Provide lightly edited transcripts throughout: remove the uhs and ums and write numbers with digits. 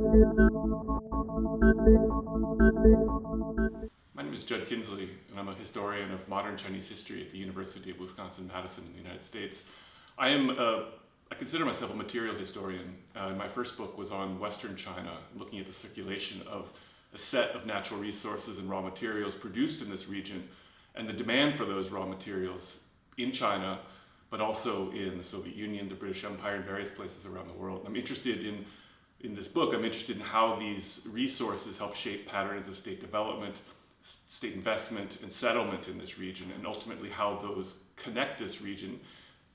My name is Judd Kinzley, and I'm a historian of modern Chinese history at the University of Wisconsin-Madison in the United States. I consider myself a material historian. My first book was on Western China, looking at the circulation of a set of natural resources and raw materials produced in this region, and the demand for those raw materials in China, but also in the Soviet Union, the British Empire, and various places around the world. I'm interested in this book, I'm interested in how these resources help shape patterns of state development, state investment, and settlement in this region, and ultimately how those connect this region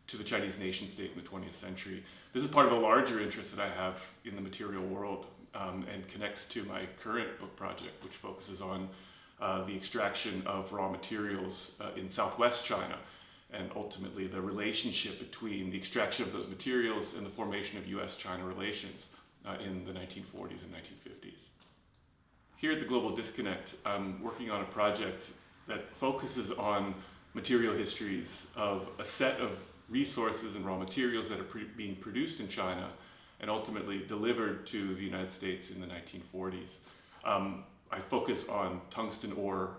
to the Chinese nation state in the 20th century. This is part of a larger interest that I have in the material world, and connects to my current book project, which focuses on the extraction of raw materials in southwest China, and ultimately the relationship between the extraction of those materials and the formation of US-China relations in the 1940s and 1950s. Here at the Global Disconnect, I'm working on a project that focuses on material histories of a set of resources and raw materials that are being produced in China and ultimately delivered to the United States in the 1940s. I focus on tungsten ore,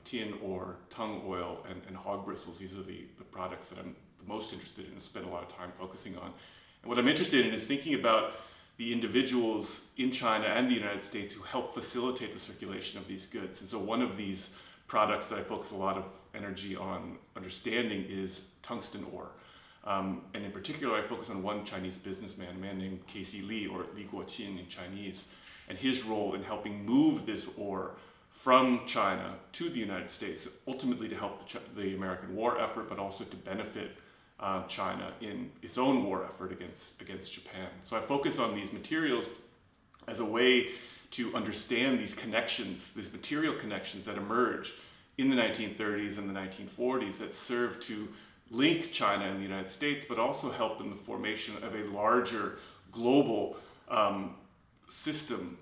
tin ore, tung oil, and hog bristles. These are the products that I'm the most interested in and spend a lot of time focusing on. And what I'm interested in is thinking about the individuals in China and the United States who help facilitate the circulation of these goods. And so one of these products that I focus a lot of energy on understanding is tungsten ore. And in particular, I focus on one Chinese businessman, a man named Käte Li, or Li Guoqin in Chinese, and his role in helping move this ore from China to the United States, ultimately to help the American war effort, but also to benefit China in its own war effort against Japan. So I focus on these materials as a way to understand these connections, these material connections that emerge in the 1930s and the 1940s that serve to link China and the United States, but also help in the formation of a larger global system,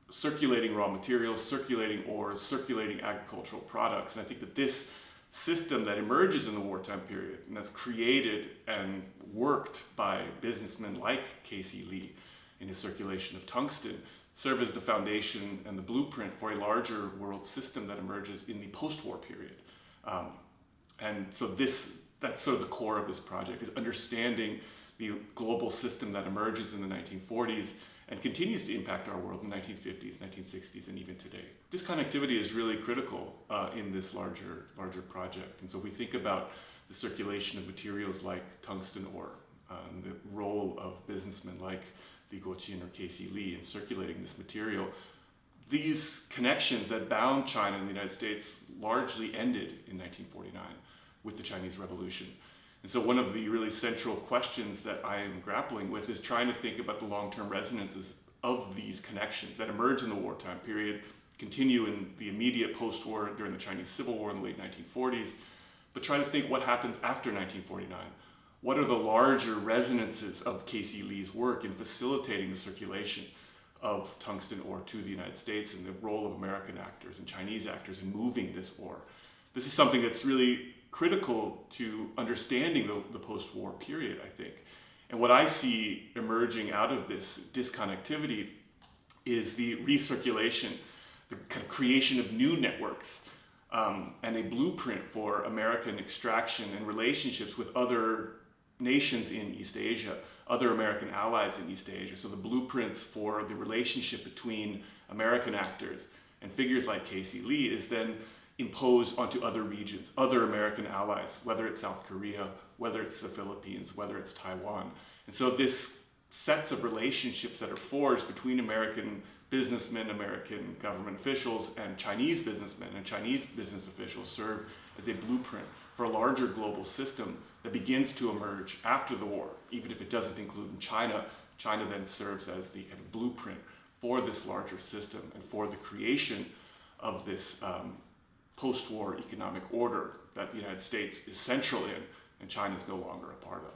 circulating raw materials, circulating ores, circulating agricultural products. And I think that this system that emerges in the wartime period, and that's created and worked by businessmen like Käte Li in his circulation of tungsten, serve as the foundation and the blueprint for a larger world system that emerges in the post-war period. And so that's sort of the core of this project, is understanding the global system that emerges in the 1940s and continues to impact our world in the 1950s, 1960s, and even today. This connectivity is really critical in this larger project. And so if we think about the circulation of materials like tungsten ore, the role of businessmen like Li Guoqin or Käte Li in circulating this material, these connections that bound China and the United States largely ended in 1949 with the Chinese Revolution. And so one of the really central questions that I am grappling with is trying to think about the long-term resonances of these connections that emerge in the wartime period, continue in the immediate post-war during the Chinese Civil War in the late 1940s, but try to think what happens after 1949. What are the larger resonances of Käte Li's work in facilitating the circulation of tungsten ore to the United States, and the role of American actors and Chinese actors in moving this ore? This is something that's really critical to understanding the post-war period, I think. And what I see emerging out of this disconnectivity is the recirculation, the kind of creation of new networks, and a blueprint for American extraction and relationships with other nations in East Asia, other American allies in East Asia. So the blueprints for the relationship between American actors and figures like Käte Li is then imposed onto other regions, other American allies, whether it's South Korea, whether it's the Philippines, whether it's Taiwan. And so this sets of relationships that are forged between American businessmen, American government officials, and Chinese businessmen and Chinese business officials serve as a blueprint for a larger global system that begins to emerge after the war. Even if it doesn't include China, China then serves as the kind of blueprint for this larger system and for the creation of this post-war economic order that the United States is central in and China is no longer a part of.